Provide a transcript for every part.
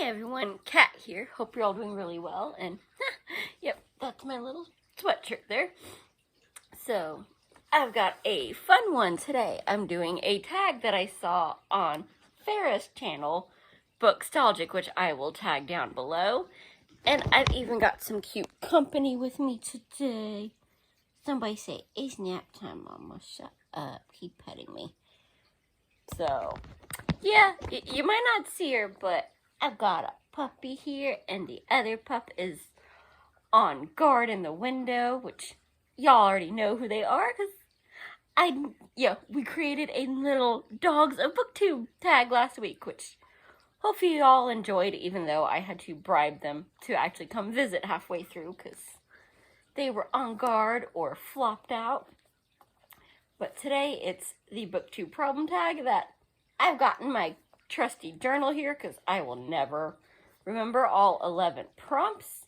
everyone, Kat here. Hope you're all doing really well. And yep, that's my little sweatshirt there. So I've got a fun one today. I'm doing a tag that I saw on Farrah's channel, BookTubers, which I will tag down below. And I've even got some cute company with me today. Somebody say, "It's nap time, Mama. Shut up. Keep petting me." So, yeah, you might not see her, but I've got a puppy here, and the other pup is on guard in the window, which y'all already know who they are, because we created a little Dogs of BookTube tag last week, which hopefully y'all enjoyed, even though I had to bribe them to actually come visit halfway through, because they were on guard or flopped out. But today, it's the BookTube problem tag that I've got in my trusty journal here, because I will never remember all 11 prompts.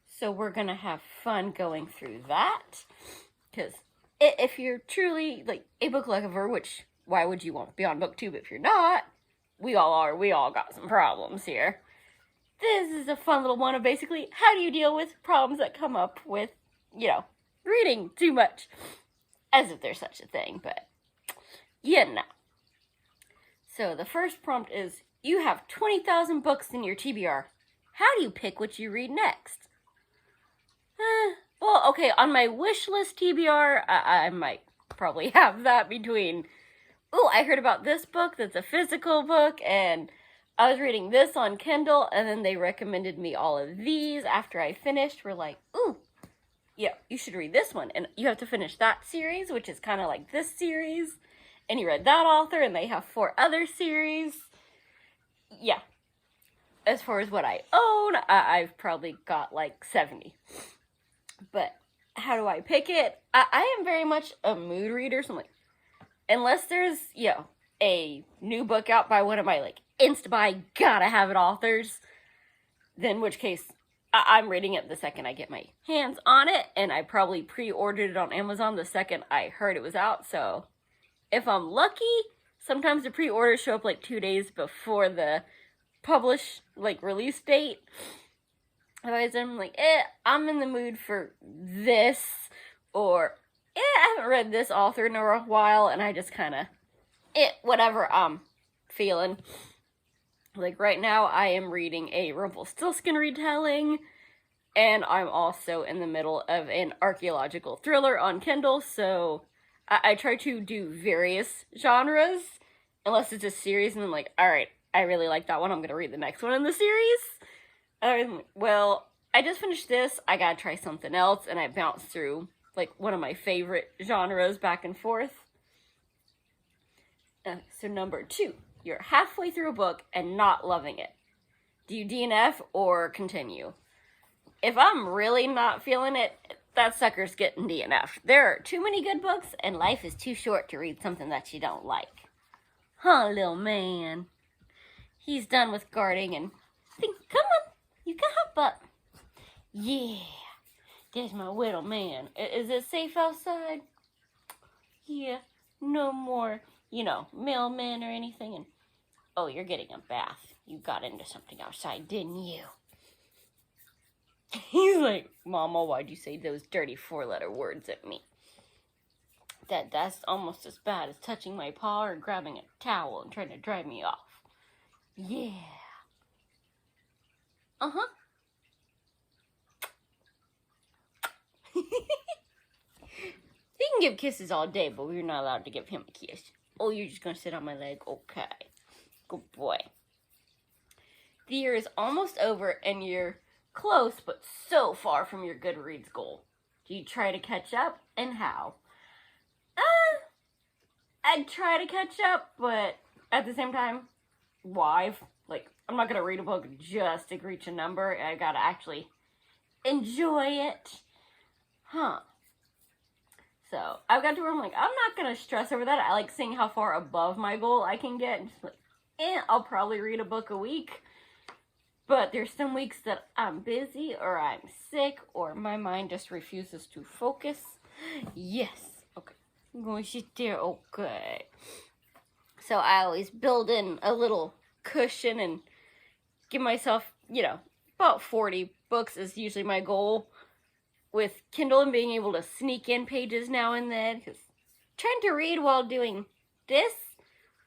So we're going to have fun going through that. Because if you're truly like a book lover, which why would you want to be on BookTube if you're not? We all are. We all got some problems here. This is a fun little one of basically how do you deal with problems that come up with, reading too much. As if there's such a thing, but So the first prompt is, you have 20,000 books in your TBR. How do you pick what you read next? Well, okay, on my wish list TBR, I might probably have that between, I heard about this book that's a physical book, and I was reading this on Kindle, and then they recommended me all of these after I finished. We're like, you should read this one, and you have to finish that series, which is kind of like this series, and you read that author, and they have 4 other series. Yeah. As far as what I own, I've probably got like 70. But how do I pick it? I am very much a mood reader, so I'm like, unless there's, a new book out by one of my, insta-buy, gotta have it authors, then in which case, I'm reading it the second I get my hands on it, and I probably pre-ordered it on Amazon the second I heard it was out, so if I'm lucky, sometimes the pre-orders show up 2 days before the release date. Otherwise, I'm like, I'm in the mood for this, or, I haven't read this author in a while, and I just kind of, whatever I'm feeling. Right now, I am reading a Rumpelstiltskin retelling, and I'm also in the middle of an archaeological thriller on Kindle, so I try to do various genres, unless it's a series, and I'm like, alright, I really like that one, I'm going to read the next one in the series. I'm like, well, I just finished this, I gotta try something else, and I bounce through, one of my favorite genres back and forth. So number 2. You're halfway through a book and not loving it. Do you DNF or continue? If I'm really not feeling it, that sucker's getting DNF. There are too many good books, and life is too short to read something that you don't like. Huh, little man? He's done with guarding and think, come on, you can hop up. Yeah, there's my little man. Is it safe outside? Yeah, no more, mailmen or anything, and oh, you're getting a bath. You got into something outside, didn't you? He's like, Mama, why'd you say those dirty 4-letter words at me? That's almost as bad as touching my paw or grabbing a towel and trying to dry me off. Yeah. Uh-huh. He can give kisses all day, but we're not allowed to give him a kiss. Oh, you're just gonna sit on my leg? Okay. Good boy. The year is almost over, and you're close, but so far from your Goodreads goal. Do you try to catch up, and how? I'd try to catch up, but at the same time, why? I'm not gonna read a book just to reach a number. I gotta actually enjoy it. So, I've got to where I'm like, I'm not gonna stress over that. I like seeing how far above my goal I can get. And just I'll probably read a book a week. But there's some weeks that I'm busy, or I'm sick, or my mind just refuses to focus. Yes. Okay. I'm going to sit there. Okay. So I always build in a little cushion and give myself, about 40 books is usually my goal with Kindle, and being able to sneak in pages now and then, because trying to read while doing this,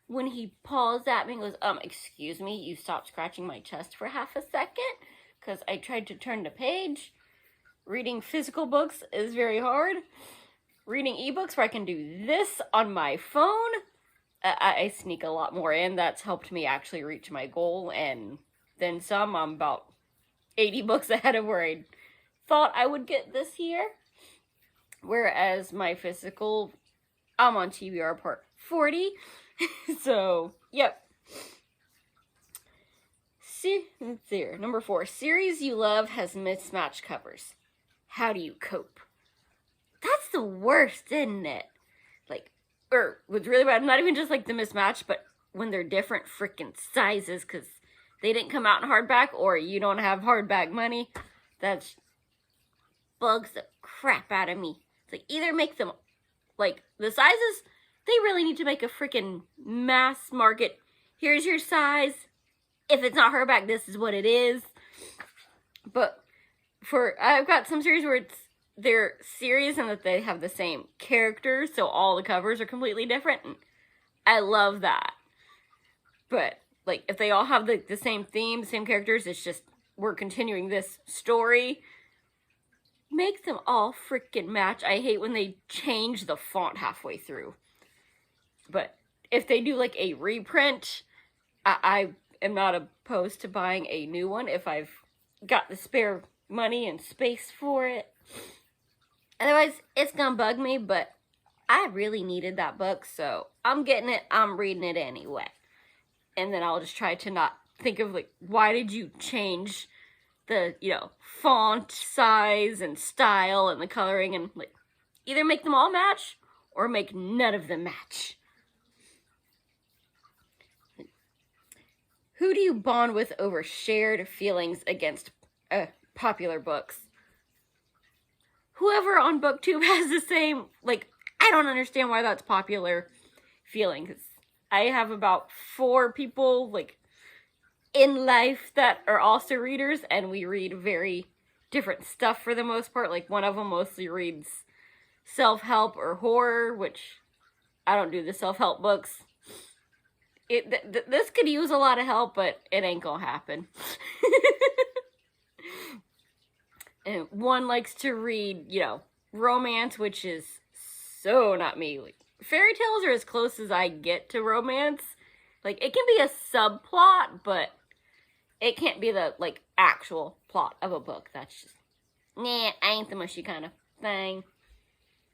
when he paws at me and goes, excuse me, you stopped scratching my chest for half a second, because I tried to turn the page. Reading physical books is very hard. Reading ebooks where I can do this on my phone, I sneak a lot more in. That's helped me actually reach my goal, and then some. I'm about 80 books ahead of where I thought I would get this year. Whereas my physical, I'm on TBR part 40. So, yep. See, there. Number 4. Series you love has mismatched covers. How do you cope? That's the worst, isn't it? Or what's really bad, not even just the mismatched, but when they're different freaking sizes because they didn't come out in hardback or you don't have hardback money. That's bugs the crap out of me. It's either make them, the sizes, they really need to make a freaking mass market. Here's your size. If it's not hardback, this is what it is. But I've got some series where they're series and that they have the same characters, so all the covers are completely different, and I love that. But, if they all have the same theme, same characters, it's just, we're continuing this story. Make them all freaking match. I hate when they change the font halfway through. But if they do, a reprint, I am not opposed to buying a new one if I've got the spare money and space for it. Otherwise, it's gonna bug me, but I really needed that book, so I'm getting it, I'm reading it anyway. And then I'll just try to not think of, why did you change the, font size and style and the coloring, and, either make them all match or make none of them match. Who do you bond with over shared feelings against popular books? Whoever on BookTube has the same, I don't understand why that's popular feeling, because I have about 4 people, in life that are also readers, and we read very different stuff for the most part. One of them mostly reads self-help or horror, which I don't do the self-help books. This could use a lot of help, but it ain't gonna happen. And one likes to read, romance, which is so not me. Fairy tales are as close as I get to romance. It can be a subplot, but it can't be the, actual plot of a book. That's just, I ain't the mushy kind of thing.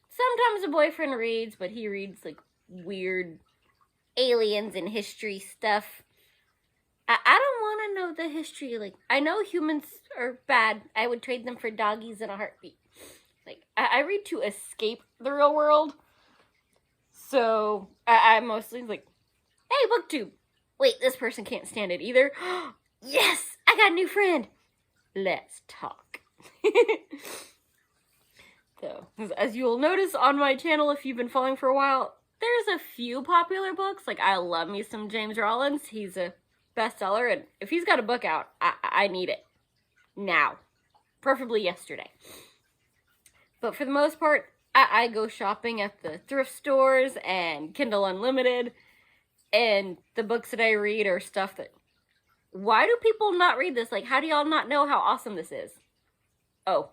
Sometimes a boyfriend reads, but he reads, weird aliens and history stuff. I don't want to know the history. I know humans are bad. I would trade them for doggies in a heartbeat. I read to escape the real world. So, I'm mostly hey, BookTube. Wait, this person can't stand it either. Yes, I got a new friend. Let's talk. So, as you'll notice on my channel, if you've been following for a while, there's a few popular books. I love me some James Rollins. He's a bestseller, and if he's got a book out, I need it now, preferably yesterday. But for the most part, I go shopping at the thrift stores and Kindle Unlimited, and the books that I read are stuff that, why do people not read this? How do y'all not know how awesome this is? Oh,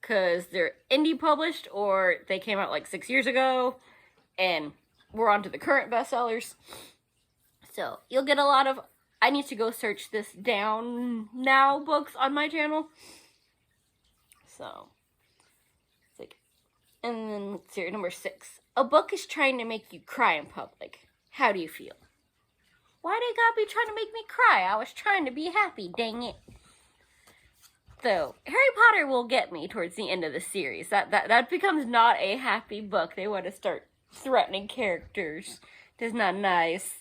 because they're indie published, or they came out 6 years ago, and we're on to the current bestsellers. So, you'll get a lot of, I need to go search this down now books on my channel. So, and then let's see, number 6. A book is trying to make you cry in public. How do you feel? Why did God be trying to make me cry? I was trying to be happy, dang it. So, Harry Potter will get me towards the end of the series. That becomes not a happy book. They want to start threatening characters. That's not nice.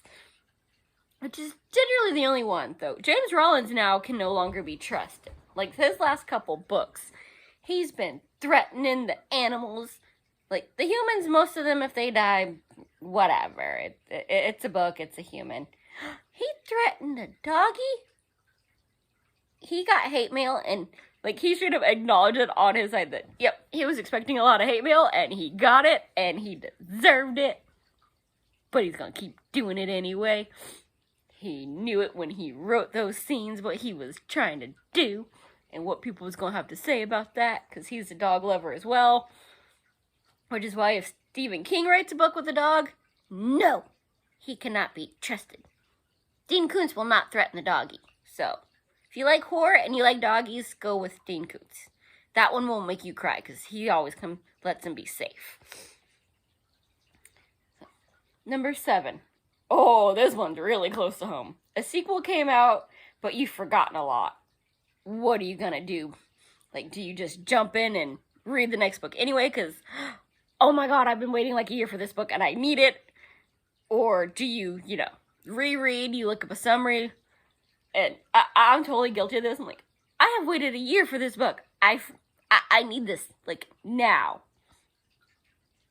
Which is generally the only one, though. James Rollins now can no longer be trusted. His last couple books, he's been threatening the animals. The humans, most of them, if they die, whatever. It's a book, it's a human. He threatened a doggy? he got hate mail, and like he should have acknowledged it on his side that, yep, he was expecting a lot of hate mail, and he got it, and he deserved it. But he's gonna keep doing it anyway. He knew it when he wrote those scenes, what he was trying to do, and what people was gonna have to say about that, because he's a dog lover as well. Which is why if Stephen King writes a book with a dog, no, he cannot be trusted. Dean Koontz will not threaten the doggy. So, if you like horror and you like doggies, go with Dean Koontz. That one won't make you cry, because he always lets them be safe. Number 7. Oh, this one's really close to home. A sequel came out, but you've forgotten a lot. What are you gonna do? Like, do you just jump in and read the next book anyway? Because, oh my god, I've been waiting like a year for this book and I need it. Or do you, reread, you look up a summary, and I'm totally guilty of this. I'm like, I have waited a year for this book. I need this, like, now.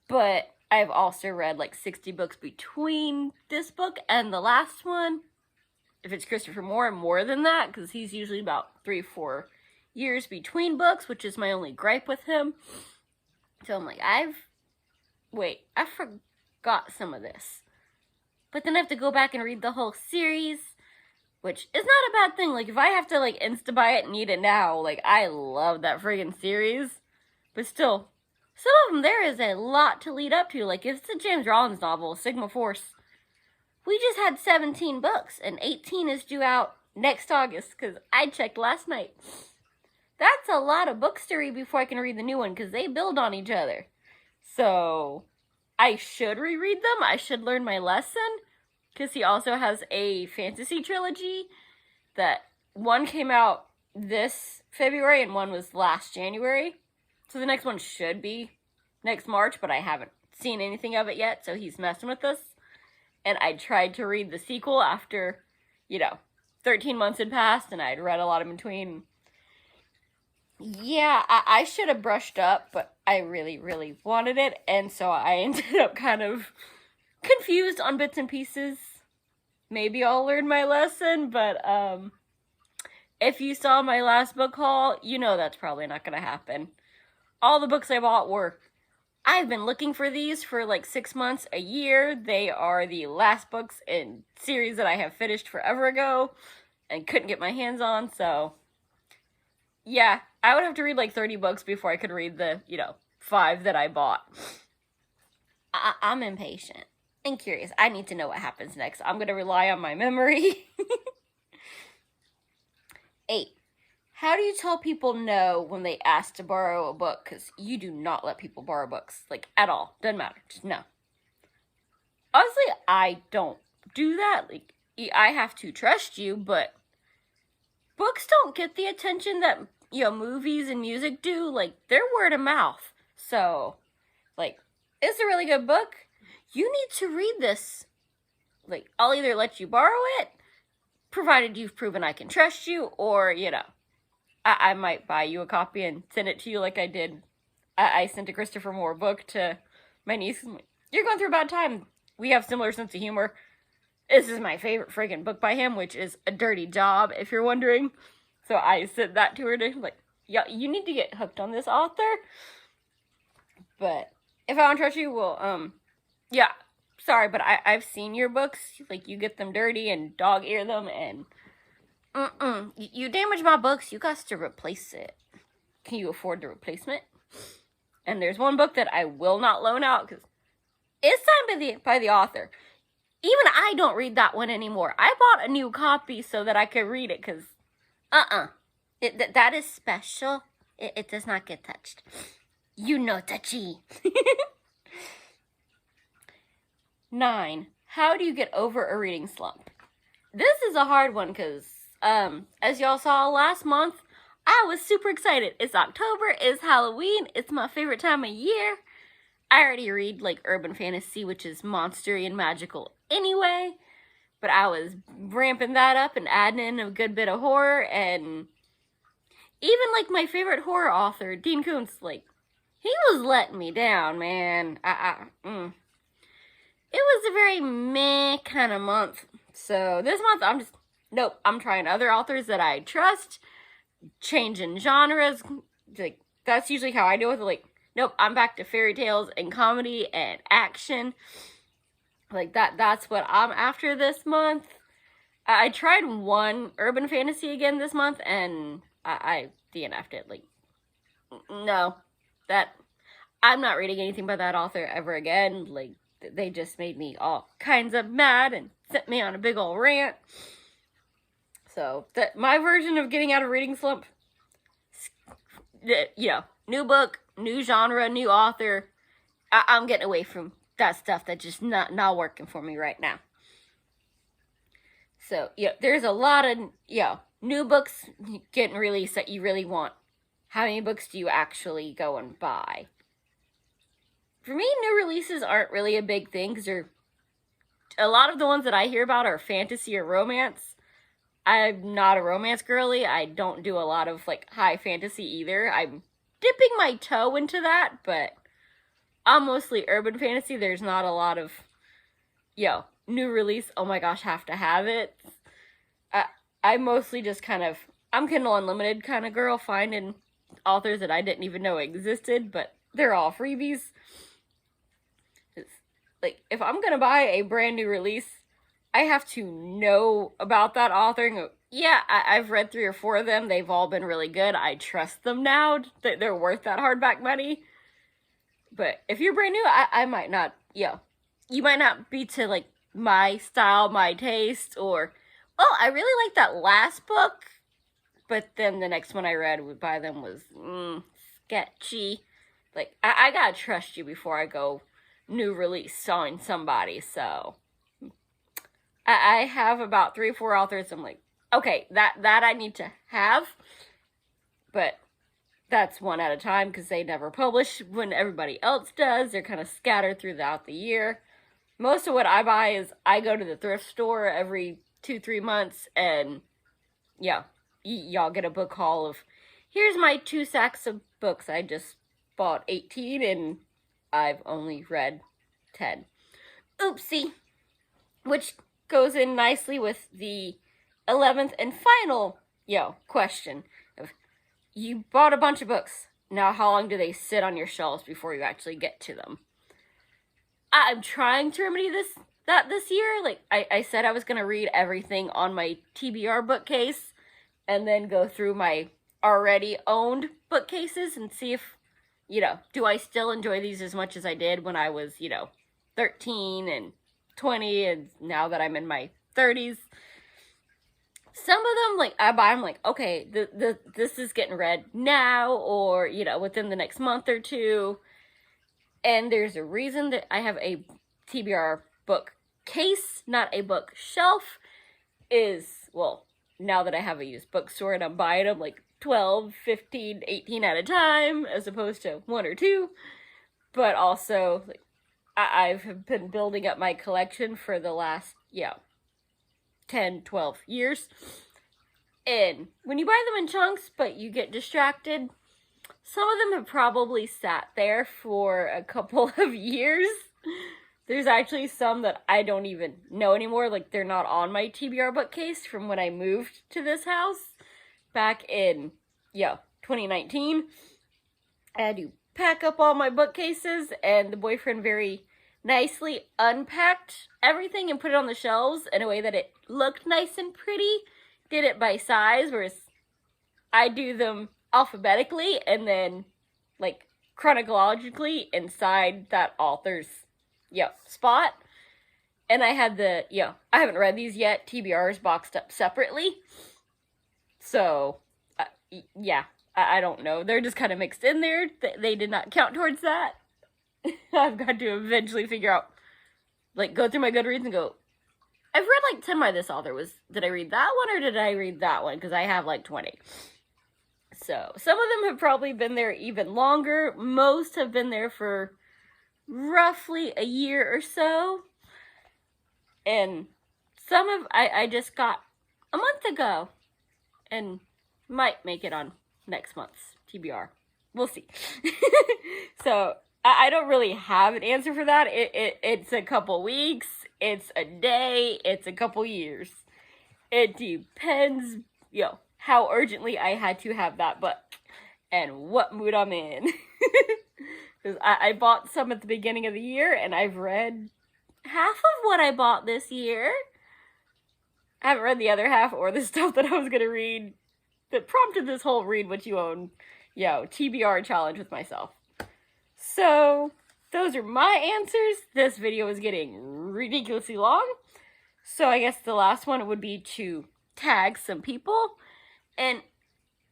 But I've also read like 60 books between this book and the last one. If it's Christopher Moore, more than that, because he's usually about 3-4 years between books, which is my only gripe with him. So I'm like, I forgot some of this. But then I have to go back and read the whole series, which is not a bad thing. Like, if I have to, like, insta-buy it and need it now, like, I love that friggin' series. But still, some of them, there is a lot to lead up to. Like, if it's a James Rollins novel, Sigma Force, we just had 17 books, and 18 is due out next August, because I checked last night. That's a lot of books to read before I can read the new one, because they build on each other. So, I should reread them. I should learn my lesson, because he also has a fantasy trilogy that one came out this February and one was last January. So the next one should be next March, but I haven't seen anything of it yet, so he's messing with us. And I tried to read the sequel after, 13 months had passed, and I'd read a lot in between. Yeah, I should have brushed up, but I really, really wanted it, and so I ended up kind of confused on bits and pieces. Maybe I'll learn my lesson, but if you saw my last book haul, that's probably not going to happen. All the books I bought I've been looking for these for like 6 months, a year. They are the last books in series that I have finished forever ago and couldn't get my hands on, so yeah, I would have to read like 30 books before I could read the, 5 that I bought. I'm impatient and curious. I need to know what happens next. I'm going to rely on my memory. 8. How do you tell people no when they ask to borrow a book? Because you do not let people borrow books, like, at all. Doesn't matter. Just no. Honestly, I don't do that. Like, I have to trust you, but books don't get the attention that, movies and music do. Like, they're word of mouth. So, like, it's a really good book. You need to read this. Like, I'll either let you borrow it, provided you've proven I can trust you, or, I might buy you a copy and send it to you like I did. I sent a Christopher Moore book to my niece. You're going through a bad time. We have similar sense of humor. This is my favorite friggin' book by him, which is A Dirty Job, if you're wondering. So I sent that to her to, like, yeah, you need to get hooked on this author. But if I don't trust you, well, yeah, sorry, but I've seen your books. Like, you get them dirty and dog ear them, and you damage my books, you got to replace it. Can you afford the replacement? And there's one book that I will not loan out because it's signed by the author. Even I don't read that one anymore. I bought a new copy so that I could read it because, that is special. It does not get touched. Touchy. 9. How do you get over a reading slump? This is a hard one because, as y'all saw last month, I was super excited. It's October, it's Halloween, it's my favorite time of year. I already read, like, urban fantasy, which is monstery and magical anyway, but I was ramping that up and adding in a good bit of horror, and even, like, my favorite horror author, Dean Koontz, like, he was letting me down, man. It was a very meh kind of month. So this month, I'm trying other authors that I trust. change in genres. Like, that's usually how I deal with it. Like, nope, I'm back to fairy tales and comedy and action. Like, that's what I'm after this month. I tried one urban fantasy again this month, and I DNF'd it. Like, no, that I'm not reading anything by that author ever again. Like, they just made me all kinds of mad and sent me on a big old rant. So, my version of getting out of reading slump, new book, new genre, new author. I'm getting away from that stuff that's just not working for me right now. So, there's a lot of, new books getting released that you really want. How many books do you actually go and buy? For me, new releases aren't really a big thing, because a lot of the ones that I hear about are fantasy or romance. I'm not a romance girly. I don't do a lot of, like, high fantasy either. I'm dipping my toe into that, but I'm mostly urban fantasy. There's not a lot of, new release, oh my gosh, have to have it. I mostly just I'm Kindle Unlimited kind of girl, finding authors that I didn't even know existed, but they're all freebies. Like, if I'm gonna buy a brand new release, I have to know about that author and go, yeah, I've read 3 or 4 of them. They've all been really good. I trust them now. They're worth that hardback money. But if you're brand new, I might not, you might not be to, like, my style, my taste, or, oh, I really like that last book, but then the next one I read by them was sketchy. Like, I gotta trust you before I go new release on somebody, so I have about 3 or 4 authors. I'm like, okay, that I need to have, but that's one at a time, because they never publish when everybody else does. They're kind of scattered throughout the year. Most of what I buy is, I go to the thrift store every 2-3 months, and y'all get a book haul of, here's my 2 sacks of books. I just bought 18 and I've only read 10. Oopsie. Which goes in nicely with the 11th and final, question of, you bought a bunch of books. Now, how long do they sit on your shelves before you actually get to them? I'm trying to remedy this year. Like, I said I was going to read everything on my TBR bookcase and then go through my already owned bookcases and see if, do I still enjoy these as much as I did when I was, 13 and 20, and now that I'm in my 30s. Some of them, like, I buy them like, okay, this is getting read now, or, within the next month or 2. And there's a reason that I have a TBR book case, not a bookshelf, now that I have a used bookstore and I'm buying them like 12, 15, 18 at a time, as opposed to 1 or 2. But also, like, I've been building up my collection for the last, 10, 12 years. And when you buy them in chunks, but you get distracted, some of them have probably sat there for a couple of years. There's actually some that I don't even know anymore. Like, they're not on my TBR bookcase from when I moved to this house back in, 2019. I had to pack up all my bookcases, and the boyfriend very nicely unpacked everything and put it on the shelves in a way that it looked nice and pretty. Did it by size, whereas I do them alphabetically and then, like, chronologically inside that author's, spot. And I had I haven't read these yet. TBRs boxed up separately. So, I don't know. They're just kind of mixed in there. They did not count towards that. I've got to eventually figure out, like, go through my Goodreads and go, I've read like 10 by this author. Did I read that one or did I read that one? Because I have like 20. So, some of them have probably been there even longer. Most have been there for roughly a year or so. And some of I just got a month ago. And might make it on next month's TBR. We'll see. So, I don't really have an answer for that. It's a couple weeks. It's a day. It's a couple years. It depends, how urgently I had to have that book and what mood I'm in. Because I bought some at the beginning of the year, and I've read half of what I bought this year. I haven't read the other half or the stuff that I was going to read that prompted this whole read what you own, TBR challenge with myself. So, those are my answers. This video is getting ridiculously long. So I guess the last one would be to tag some people. And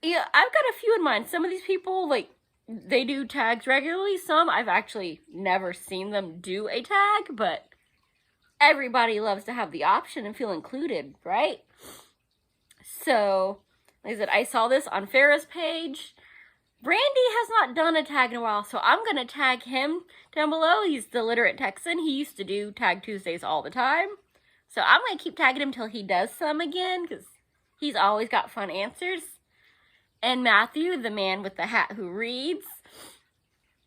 yeah, I've got a few in mind. Some of these people, like, they do tags regularly. Some I've actually never seen them do a tag, but everybody loves to have the option and feel included, right? So, like I said, I saw this on Farrah's page. Brandy has not done a tag in a while, so I'm going to tag him down below. He's the Literate Texan. He used to do Tag Tuesdays all the time. So I'm going to keep tagging him till he does some again, because he's always got fun answers. And Matthew, the man with the hat who reads,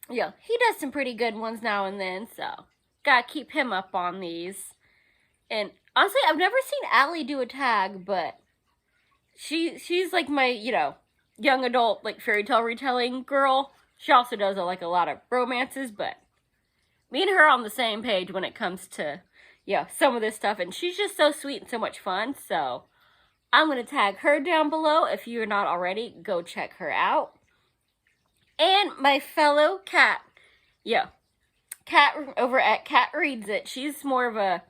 he does some pretty good ones now and then, so gotta keep him up on these. And honestly, I've never seen Allie do a tag, but she's like my, young adult, like, fairy tale retelling girl. She also does a lot of romances, but me and her are on the same page when it comes to, some of this stuff. And she's just so sweet and so much fun, so I'm going to tag her down below. If you're not already, go check her out. And my fellow Kat, Kat over at Kat Reads It. She's more of a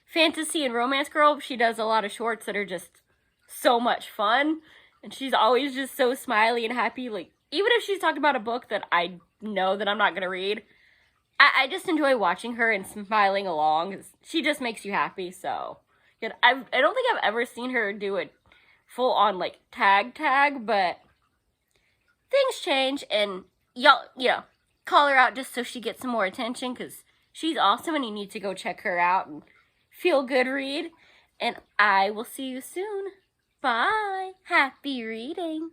fantasy and romance girl. She does a lot of shorts that are just so much fun. And she's always just so smiley and happy. Like, even if she's talking about a book that I know that I'm not going to read, I just enjoy watching her and smiling along. She just makes you happy, so. I don't think I've ever seen her do a full-on, tag, but things change, and y'all, call her out just so she gets some more attention, because she's awesome, and you need to go check her out and feel good read. And I will see you soon. Bye. Happy reading.